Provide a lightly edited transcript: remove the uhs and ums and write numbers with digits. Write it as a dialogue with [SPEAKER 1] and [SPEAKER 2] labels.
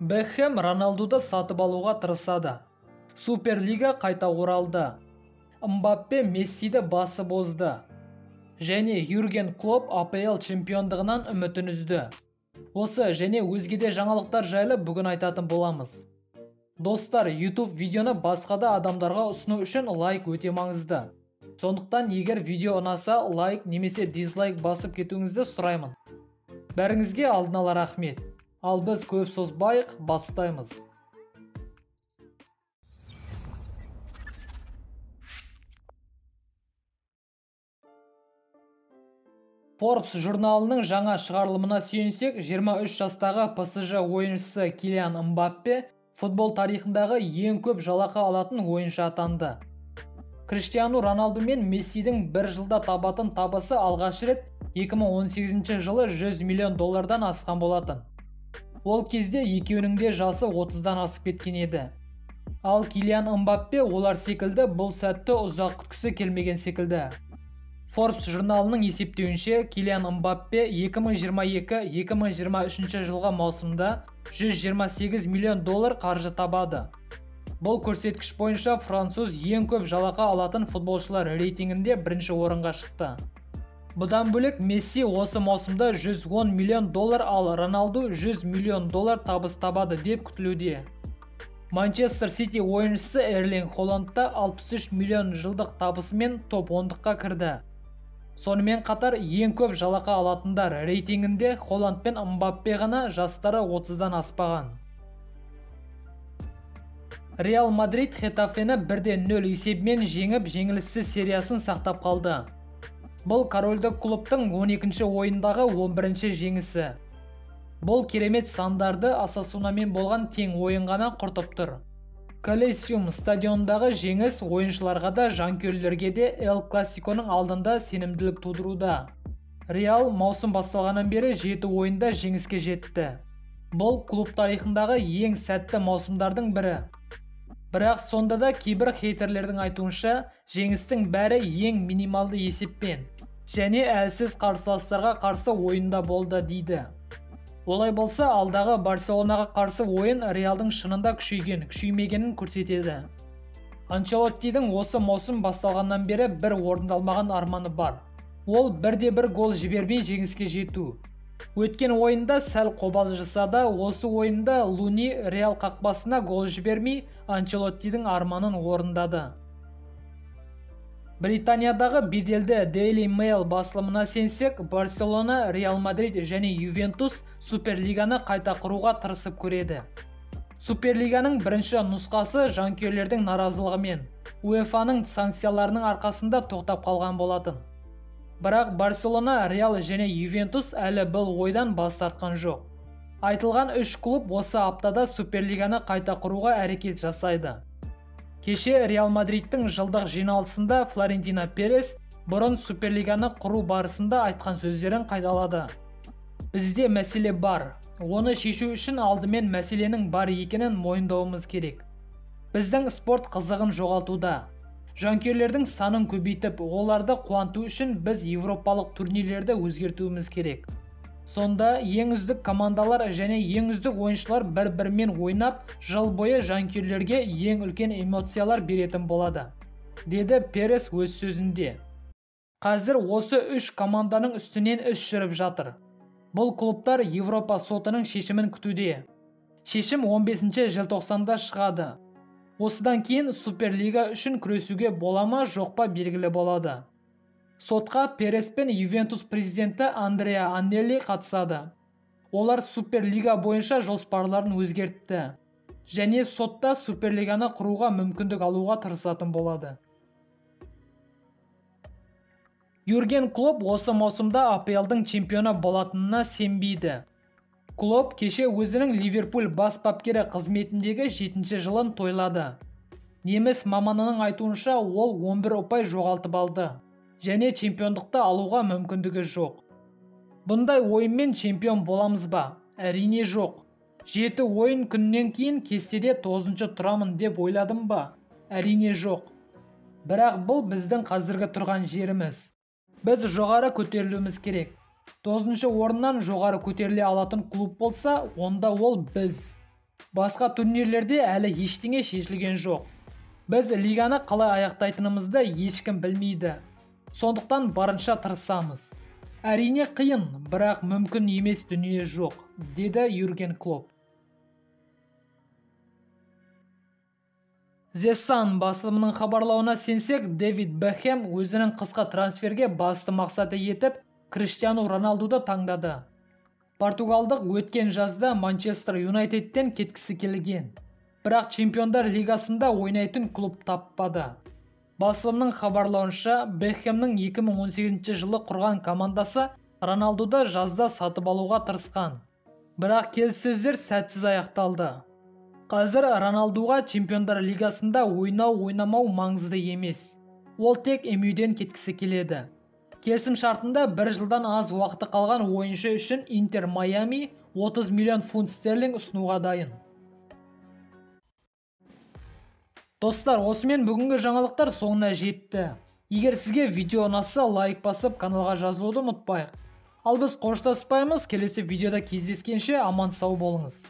[SPEAKER 1] Бекхэм Роналдуды сатып алуға тырысады. Суперлига қайта оралды. Мбаппе Мессиді басып озды. Және Юрген Клоп АПЛ чемпиондығынан үмітін үзді. Осы және өзгеде жаңалықтар жайлы бүгін айтатын боламыз. Достар, YouTube видеоны басқада адамдарға ұсыну үшін лайк өте маңызды. Сондықтан егер видео ұнаса, лайк немесе дизлайк басып кетуіңізді сұраймын. Бәріңізге алдын ала рахмет. Ал біз көп созбайық, бастаймыз. Forbes журналының жаңа шығарылымына сүйенсек, 23 жастағы ПСЖ ойыншысы Килиан Мбаппе футбол тарихындағы ең көп жалақы алатын ойыншы атанды. Криштиану Роналду мен Мессидің бір жылда табатын табысы алғаш рет 2018 жылы $100 миллион асқан болатын. Ол кезде екеуінің де жасы 30-дан асып кеткен еді. Ал Килиан Мбаппе олар секілді бұл сәтті ұзақ күткісі келмеген секілді. Forbes журналының есептеуінше, Килиан Мбаппе 2022-2023 жылға маусымда $128 миллион қаржы табады. Бұл көрсеткіш бойынша француз ең көп жалақы алатын футболшылар рейтингінде бірінші орынға шықты. Бұдан бөлек Месси осы маусымда $110 миллион, ал Роналду $100 миллион табыс табады деп күтілуде. Манчестер Сити ойыншысы Эрлинг Холландта 63 миллион жылдық табысымен топ 10-қа кірді. Сонымен қатар ең көп жалақы алатындар рейтингінде Холланд пен Мбаппе ғана жастары 30-дан аспаған. Реал Мадрид Хетафені 1-0 есебімен жеңіп, жеңіліссіз сериясын сақтап қалды. Бұл корольдік клубтың 12-ші ойындағы 11-ші жеңісі. Бұл керемет сандарды Осасунамен болған тең ойын ғана құртып тұр. Колизеум стадиондағы жеңіс ойыншыларға да жанкүйерлерге де Эл Классиконың алдында сенімділік тудыруда. Реал маусым басталғаннан бері 7 ойында жеңіске жетті. Бұл клуб тарихындағы ең сәтті маусымдардың бірі. Бірақ сонда да кейбір хейтерлердің айтуынша, жеңістің бәрі ең минималды есеппен және әлсіз қарсыластарға қарсы ойында болды дейді. Олай болса, алдағы Барселонаға қарсы ойын Реалдың шынында күшеймегенін көрсетеді. Анчелоттидің осы маусым басталғаннан бері бір орындалмаған арманы бар. Ол 1-1 гол жібермей жеңіске жету. Өткен ойында сәл қобалжыса да, осы ойында Луни Реал қақпасына гол жібермей Анчелоттидің арманын орындады. Британиядағы беделді Daily Mail басылымына сенсек, Барселона, Реал Мадрид және Ювентус Суперлиганы қайта құруға тырысып көреді. Суперлиганың бірінші нұсқасы жанкүйерлердің наразылығымен УЕФА-ның санкцияларының арқасында тоқтап қалған болатын. Бірақ Барселона, Реал және Ювентус әлі бұл ойдан бас тартқан жоқ. Айтылған 3 клуб осы аптада Суперлиганы қайта құруға әрекет жасайды. Кеше Реал Мадридтің жылдық жиналысында Флорентино Перес бұрын Суперлиганы құру барысында айтқан сөздерін қайталады. Бізде мәселе бар. Оны шешу үшін алдымен мәселенің бар екенін мойындауымыз керек. Біздің спорт қызығын жоғалтуда. Жанкүйерлердің санын көбейтіп, оларды қуанту үшін біз европалық турнирлерді өзгертуіміз керек. Сонда ең үздік командалар және ең үздік ойыншылар бір-бірімен ойнап, жыл бойы жанкүйерлерге ең үлкен эмоциялар беретін болады, деді Перес өз сөзінде. Қазір осы 3 команданың үстінен іс жүріп жатыр. Бұл клубтар Европа сотының шешімін күтуде. Шешім 15 желтоқсанда шығады. Осыдан кейін Суперлига үшін күресуге бола ма жоқ па белгілі болады. Сотқа Перес пен Ювентус президенті Андреа Аннелли қатысады. Олар Суперлига бойынша жоспарларын өзгертті. Және сотта Суперлиганы құруға мүмкіндік алуға тырысатын болады. Юрген Клоп осы маусымда АПЛ-дың чемпионы болатынына сенбейді. Клоп кеше өзінің Ливерпуль бас бапкері қызметіндегі 7-ші жылын тойлады. Неміс маманының айтуынша ол 11 ұпай жоғалтып алды. Және чемпиондықты алуға мүмкіндігі жоқ. Бұндай ойынмен чемпион боламыз ба? Әрине жоқ. 7 ойын күннен кейін кестеде 9-шы тұрамын деп ойладым ба? Әрине жоқ. Бірақ бұл біздің қазіргі тұрған жеріміз. Біз жоғары көтерілуіміз керек. 9-шы орыннан жоғары көтеріле алатын клуб болса, онда ол біз. Басқа турнирлерде әлі ештеңе шешілген жоқ. Біз лиганы қалай аяқтайтынымызды ешкім білмейді. Сондықтан барынша тырысамыз. Әрине қиын, бірақ мүмкін емес дүние жоқ, деді Юрген Клопп. The Sun басылымының хабарлауына сенсек, Дэвид Бекхэм өзінің қысқа трансферге басты мақсаты етіп Криштиану Роналдуды таңдады. Португалдық өткен жазда Манчестер Юнайтедтен кеткісі келген, бірақ Чемпиондар лигасында ойнайтын клуб таппады. Басылымның хабарлауынша, Бекхэмнің 2018 жылы құрған командасы Роналдуды жазда сатып алуға тырысқан. Бірақ келіссөздер сәтсіз аяқталды. Қазір Роналдуға Чемпиондар лигасында ойнау маңызды емес. Ол тек MU-ден кеткісі келеді. Келісім шартында 1 жылдан аз уақыты қалған ойыншы үшін Интер Майами 30 миллион фунт стерлинг ұсынуға дайын. Достар, осымен бүгінгі жаңалықтар соңына жетті. Егер сізге видео ұнаса, лайк басып, каналға жазылуды ұмытпайық. Ал біз қоштаспаймыз, келесі видеода кездескенше аман сау болыңыз.